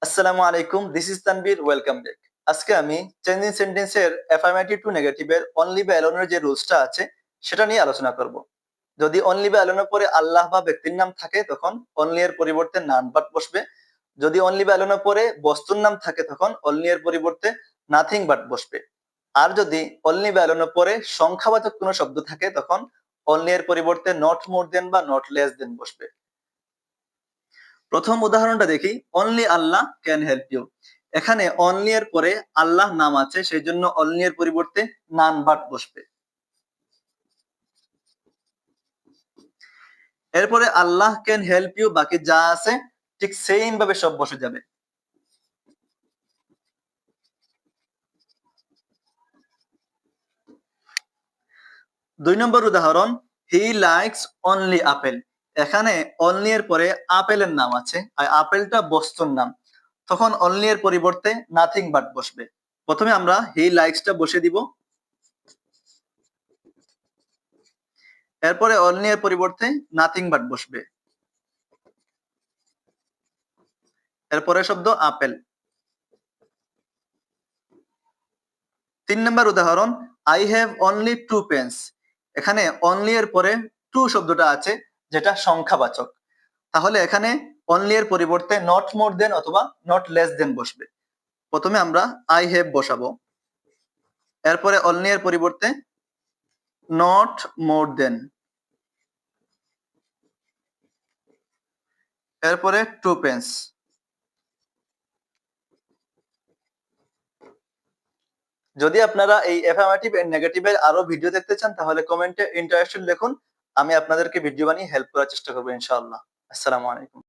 আসসালামু আলাইকুম, this is Tanvir, welcome back. আজকে আমি চেঞ্জিং সেন্টেন্সের অ্যাফার্মেটিভ টু নেগেটিভের অনলি বা অ্যালোনের যে রুলসটা আছে সেটা নিয়ে আলোচনা করব। যদি অনলি বা অ্যালোনের পরে আল্লাহ বা ব্যক্তির নাম থাকে তখন অনলি এর পরিবর্তে নান বাট বসবে। যদি অনলি বা অ্যালোনের পরে বস্তুর নাম থাকে তখন অনলি এর পরিবর্তে নাথিং বাট বসবে। আর যদি অনলি বা অ্যালোনের পরে সংখ্যাবাচক কোনো শব্দ থাকে তখন অনলি এর পরিবর্তে নট মোর দেন বা নট লেস দেন বসবে। প্রথম উদাহরণটা দেখি, only Allah can help you. এখানে অনলি এর পরে আল্লাহ নাম আছে, সেই জন্য অনলি এর পরিবর্তে নান বাট বসবে। এরপরে আল্লাহ ক্যান হেল্প ইউ, বাকি যা আছে ঠিক সেম ভাবে সব বসে যাবে। দুই নম্বর উদাহরণ, হি লাইকস অনলি আপেল। এখানে অনলি এর পরে আপেলের নাম আছে আর আপেলটা বস্তুর নাম, তখন অনলি এর পরিবর্তে নাথিং বাট বসবে। প্রথমে আমরা হি লাইকসটা বসে দিব, এরপরে অনলি এর পরিবর্তে নাথিং বাট বসবে। এরপরে শব্দ আপেল। তিন নম্বর উদাহরণ, I have only two pens. এখানে অনলি এর পরে টু শব্দটা আছে যেটা সংখ্যাবাচক, তাহলে এখানে অনলি এর পরিবর্তে নট মোর দেন অথবা নট লেস দেন বসবে। প্রথমে আমরা আই হ্যাভ বসাবো, এরপরে অনলি এর পরিবর্তে নট মোর দেন, এরপরে টু পেন্স। যদি আপনারা এই অ্যাফার্মেটিভ এন্ড নেগেটিভের আরো ভিডিও দেখতে চান তাহলে কমেন্টে ইন্টারেস্টেড লিখুন, আমি আপনাদেরকে ভিডিও বানিয়ে হেল্প করার চেষ্টা করবো ইনশাআল্লাহ। আসসালামু আলাইকুম।